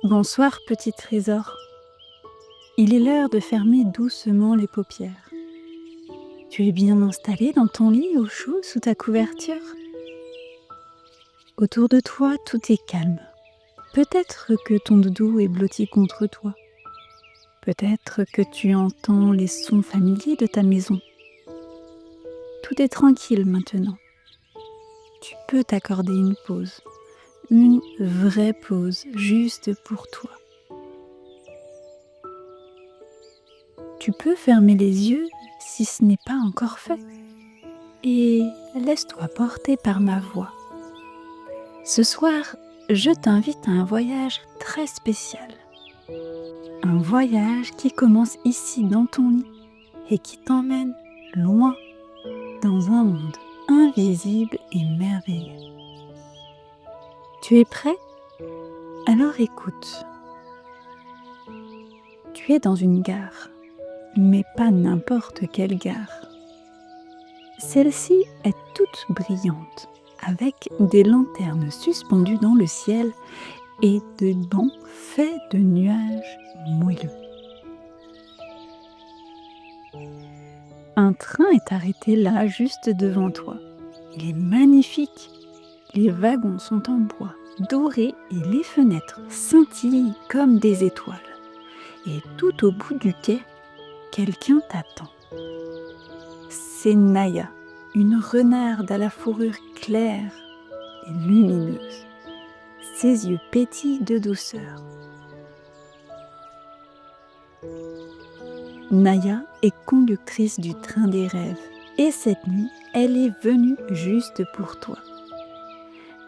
Bonsoir, petit trésor. Il est l'heure de fermer doucement les paupières. Tu es bien installé dans ton lit au chaud sous ta couverture. Autour de toi, tout est calme. Peut-être que ton doudou est blotti contre toi. Peut-être que tu entends les sons familiers de ta maison. Tout est tranquille maintenant. Tu peux t'accorder une pause. Une vraie pause, juste pour toi. Tu peux fermer les yeux si ce n'est pas encore fait. Et laisse-toi porter par ma voix. Ce soir, je t'invite à un voyage très spécial. Un voyage qui commence ici dans ton lit et qui t'emmène loin dans un monde invisible et merveilleux. Tu es prêt? Alors écoute. Tu es dans une gare, mais pas n'importe quelle gare. Celle-ci est toute brillante, avec des lanternes suspendues dans le ciel et des bancs faits de nuages moelleux. Un train est arrêté là, juste devant toi. Il est magnifique. Les wagons sont en bois, dorés, et les fenêtres scintillent comme des étoiles. Et tout au bout du quai, quelqu'un t'attend. C'est Naya, une renarde à la fourrure claire et lumineuse. Ses yeux pétillent de douceur. Naya est conductrice du train des rêves et cette nuit, elle est venue juste pour toi.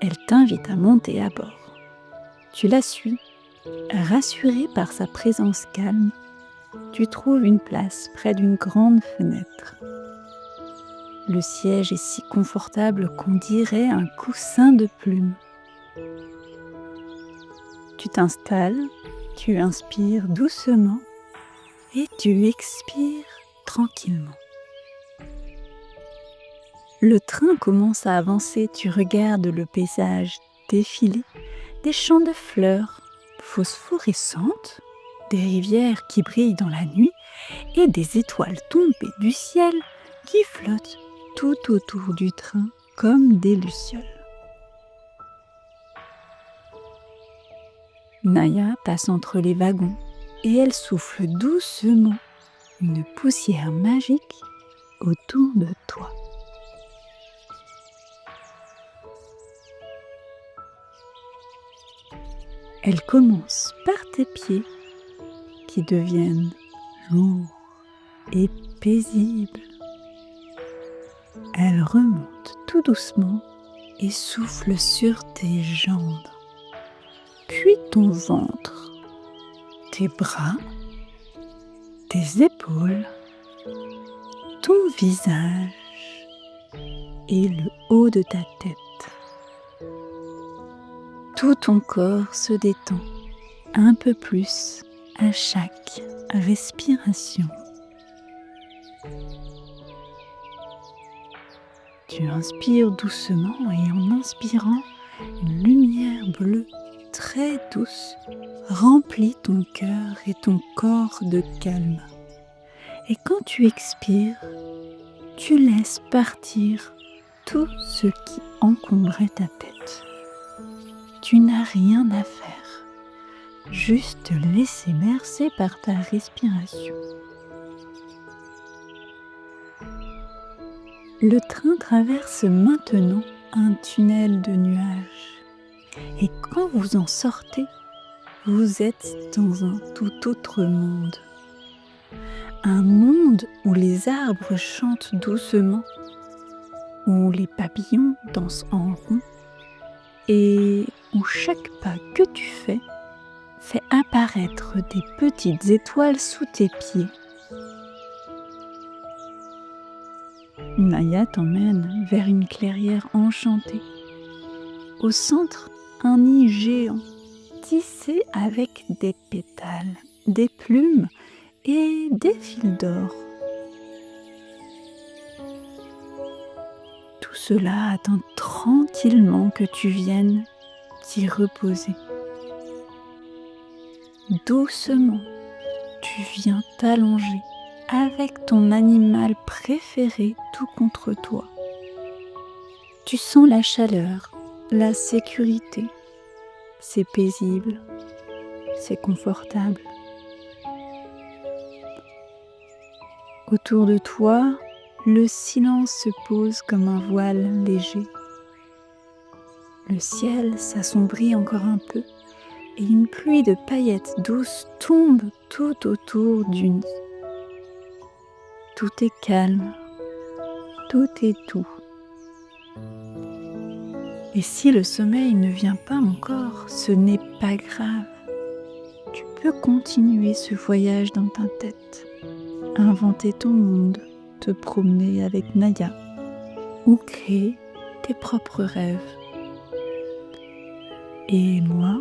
Elle t'invite à monter à bord. Tu la suis, rassurée par sa présence calme. Tu trouves une place près d'une grande fenêtre. Le siège est si confortable qu'on dirait un coussin de plumes. Tu t'installes, tu inspires doucement et tu expires tranquillement. Le train commence à avancer, tu regardes le paysage défiler, des champs de fleurs phosphorescentes, des rivières qui brillent dans la nuit et des étoiles tombées du ciel qui flottent tout autour du train comme des lucioles. Naya passe entre les wagons et elle souffle doucement une poussière magique autour de toi. Elle commence par tes pieds qui deviennent lourds et paisibles. Elle remonte tout doucement et souffle sur tes jambes, puis ton ventre, tes bras, tes épaules, ton visage et le haut de ta tête. Tout ton corps se détend un peu plus à chaque respiration. Tu inspires doucement et en inspirant, une lumière bleue très douce remplit ton cœur et ton corps de calme. Et quand tu expires, tu laisses partir tout ce qui encombrait ta tête. Tu n'as rien à faire, juste te laisser bercer par ta respiration. Le train traverse maintenant un tunnel de nuages. Et quand vous en sortez, vous êtes dans un tout autre monde. Un monde où les arbres chantent doucement, où les papillons dansent en rond et où chaque pas que tu fais fait apparaître des petites étoiles sous tes pieds. Naya t'emmène vers une clairière enchantée. Au centre, un nid géant, tissé avec des pétales, des plumes et des fils d'or. Tout cela attend tranquillement que tu viennes t'y reposer. Doucement, tu viens t'allonger avec ton animal préféré tout contre toi. Tu sens la chaleur, la sécurité. C'est paisible, c'est confortable. Autour de toi, le silence se pose comme un voile léger. Le ciel s'assombrit encore un peu et une pluie de paillettes douces tombe tout autour du nid. Tout est calme, tout est doux. Et si le sommeil ne vient pas encore, ce n'est pas grave. Tu peux continuer ce voyage dans ta tête, inventer ton monde, te promener avec Naya ou créer tes propres rêves. Et moi,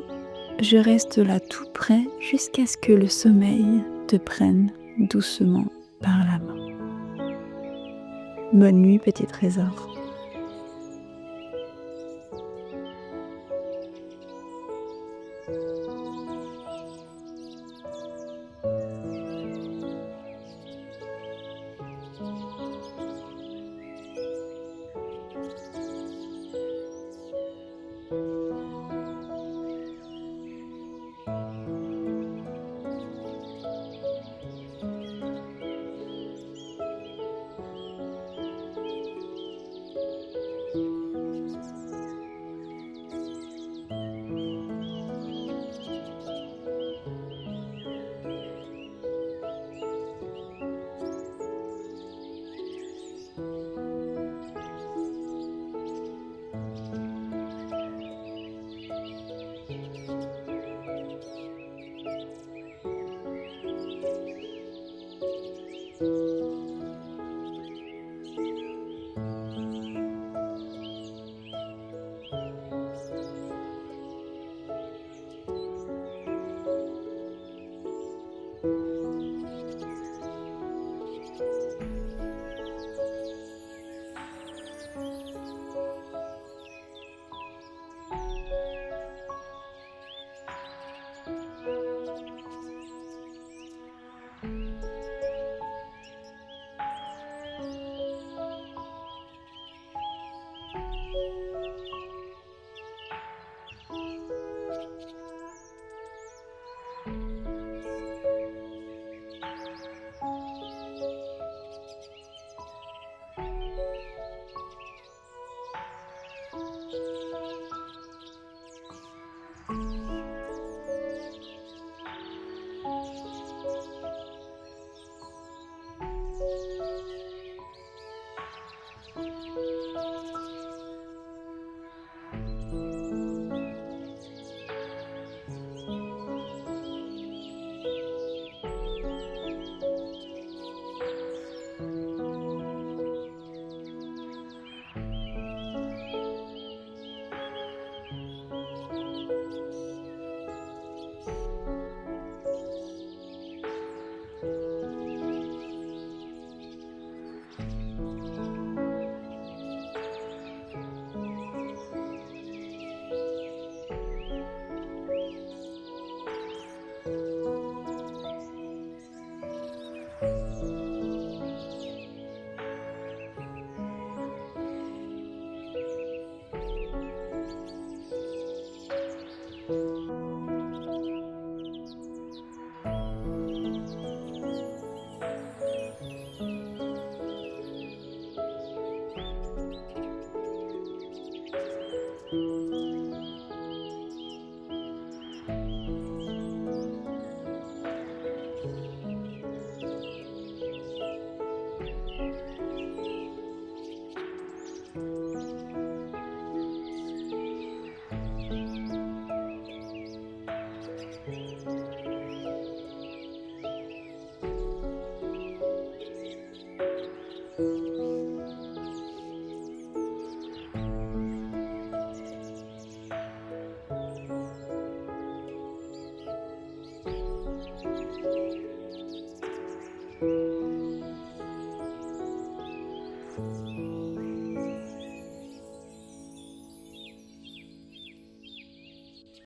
je reste là tout près jusqu'à ce que le sommeil te prenne doucement par la main. Bonne nuit, petit trésor.